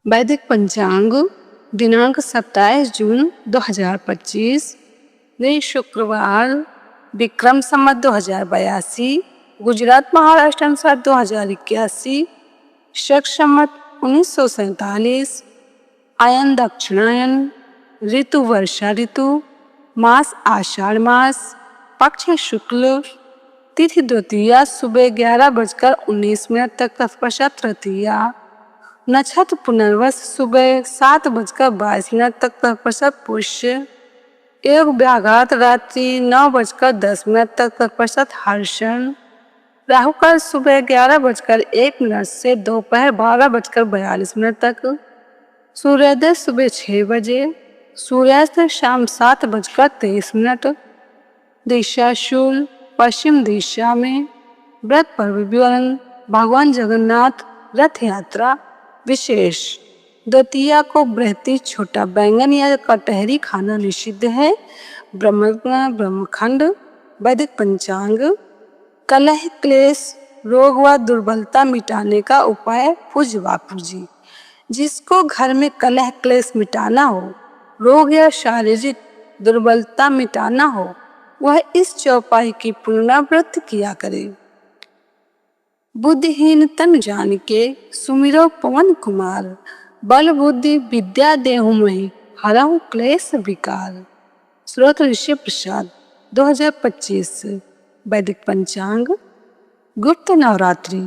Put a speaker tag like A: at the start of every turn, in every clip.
A: वैदिक पंचांग दिनांक 27 जून 2025, दिन शुक्रवार, विक्रम संवत 2082, गुजरात महाराष्ट्र अनुसार 2081, शक संवत 1947, आयन दक्षिणायन, ऋतु वर्षा ऋतु, मास आषाढ़ मास, पक्ष शुक्ल, तिथि द्वितीया सुबह 11:19 तक, तत्पश्चात तृतीया, नक्षत्र पुनर्वसु सुबह 7:22 तक, तत्पश्चात पुष्य, योग व्याघात रात्रि 9:10 तक, तत्पश्चात हर्षण, राहुकाल सुबह 11:01 से दोपहर 12:42 तक, सूर्योदय सुबह 6 बजे, सूर्यास्त शाम 7:23, दिशा शूल पश्चिम दिशा में, व्रत पर्व विवरण, भगवान जगन्नाथ रथ यात्रा विशेष। द्वितीया को बृहति छोटा बैंगन या कटहरी खाना निषिद्ध है। ब्रह्मखंड वैदिक पंचांग, कलह क्लेश रोग व दुर्बलता मिटाने का उपाय पूज्य बापू जी। जिसको घर में कलह क्लेश मिटाना हो, रोग या शारीरिक दुर्बलता मिटाना हो, वह इस चौपाई की पुनरावृत्ति किया करे। बुद्धिहीन तन जान के सुमिरो पवन कुमार, बल बुद्धि विद्या देहु महि, हरहु क्लेश विकार। स्रोत ऋषि प्रसाद 2025। वैदिक पंचांग, गुप्त नवरात्रि,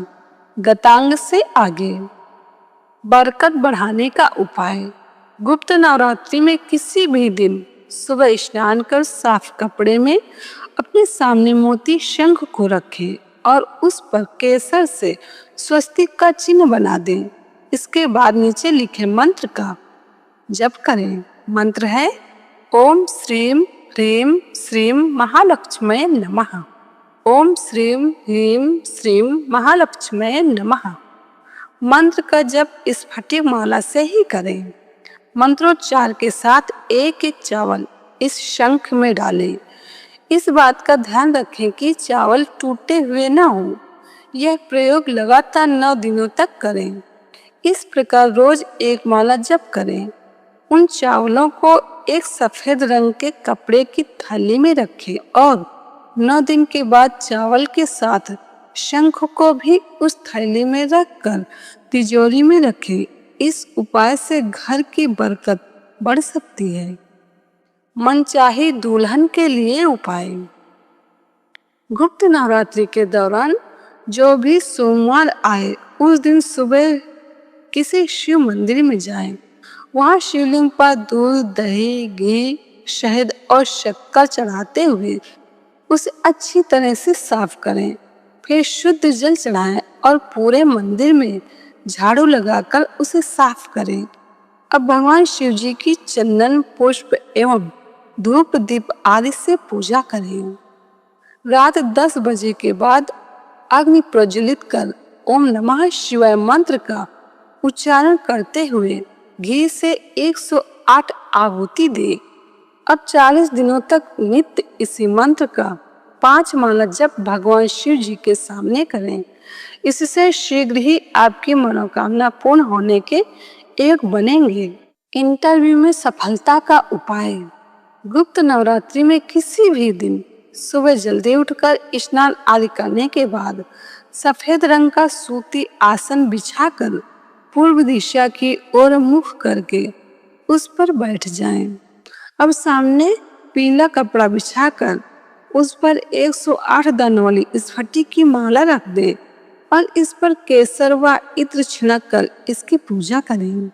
A: गतांग से आगे, बरकत बढ़ाने का उपाय। गुप्त नवरात्रि में किसी भी दिन सुबह स्नान कर साफ कपड़े में अपने सामने मोती शंख को रखें और उस पर केसर से स्वस्तिक का चिन्ह बना दें। इसके बाद नीचे लिखे मंत्र का जप करें। मंत्र है ओम श्रीम ह्रीम श्रीम महालक्ष्मये नमः। ओम श्रीम ह्रीम श्रीम महालक्ष्मये नमः। मंत्र का जप इस फटिक माला से ही करें। मंत्रोच्चार के साथ एक एक चावल इस शंख में डालें। इस बात का ध्यान रखें कि चावल टूटे हुए न हो। यह प्रयोग लगातार 9 दिनों तक करें। इस प्रकार रोज एक माला जप करें। उन चावलों को एक सफेद रंग के कपड़े की थैली में रखें और 9 दिन के बाद चावल के साथ शंख को भी उस थैली में रखकर तिजोरी में रखें। इस उपाय से घर की बरकत बढ़ सकती है। मनचाही दुल्हन के लिए उपाय। गुप्त नवरात्रि के दौरान जो भी सोमवार आए उस दिन सुबह किसी शिव मंदिर में जाएं। वहां शिवलिंग पर दूध, दही, घी, शहद और शक्कर चढ़ाते हुए उसे अच्छी तरह से साफ करें। फिर शुद्ध जल चढ़ाएं और पूरे मंदिर में झाड़ू लगाकर उसे साफ करें। अब भगवान शिव जी की चंदन, पुष्प एवं धूप दीप आदि से पूजा करें। रात 10 बजे के बाद अग्नि प्रज्वलित कर ओम नमः शिवाय मंत्र का उच्चारण करते हुए घी से 108 आहुति दे। अब 40 दिनों तक नित्य इसी मंत्र का 5 माला जप भगवान शिव जी के सामने करें। इससे शीघ्र ही आपकी मनोकामना पूर्ण होने के एक बनेंगे। इंटरव्यू में सफलता का उपाय। गुप्त नवरात्रि में किसी भी दिन सुबह जल्दी उठकर स्नान आदि करने के बाद सफेद रंग का सूती आसन बिछाकर पूर्व दिशा की ओर मुख करके उस पर बैठ जाएं। अब सामने पीला कपड़ा बिछाकर उस पर 108 दानों वाली स्फटिक की माला रख दें और इस पर केसर व इत्र छिड़क कर इसकी पूजा करें।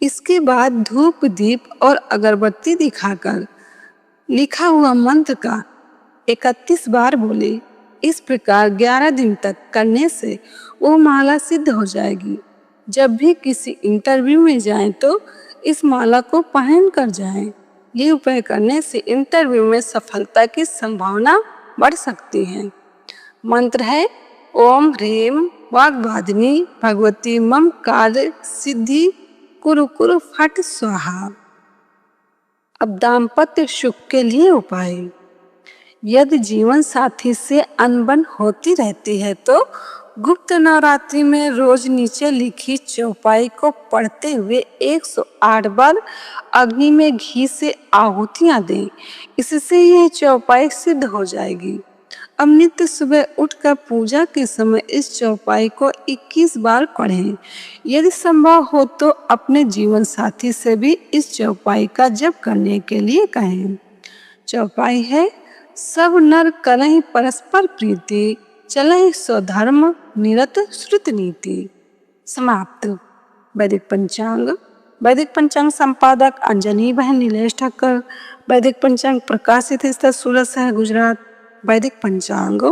A: इसके बाद धूप, दीप और अगरबत्ती दिखाकर लिखा हुआ मंत्र का 31 बार बोले। इस प्रकार 11 दिन तक करने से वो माला सिद्ध हो जाएगी। जब भी किसी इंटरव्यू में जाएं तो इस माला को पहन कर जाएं। ये उपाय करने से इंटरव्यू में सफलता की संभावना बढ़ सकती है। मंत्र है ओम ह्रीम वाग्वादिनी भगवती मम कार्य सिद्धि कुरु कुरु फट स्वाहा। अब दाम्पत्य सुख के लिए उपाय। यदि जीवन साथी से अनबन होती रहती है तो गुप्त नवरात्रि में रोज नीचे लिखी चौपाई को पढ़ते हुए 108 बार अग्नि में घी से आहुतियां दें। इससे यह चौपाई सिद्ध हो जाएगी। अब नित्य सुबह उठकर पूजा के समय इस चौपाई को 21 बार पढ़ें। यदि संभव हो तो अपने जीवन साथी से भी इस चौपाई का जप करने के लिए कहें। चौपाई है, सब नर करहि परस्पर प्रीति, चलहि स्वधर्म निरत श्रुति नीति। समाप्त। वैदिक पंचांग। वैदिक पंचांग संपादक अंजनी बहन नीलेश ठक्कर। वैदिक पंचांग प्रकाशित स्थल सूरत शहर गुजरात। वैदिक पंचांग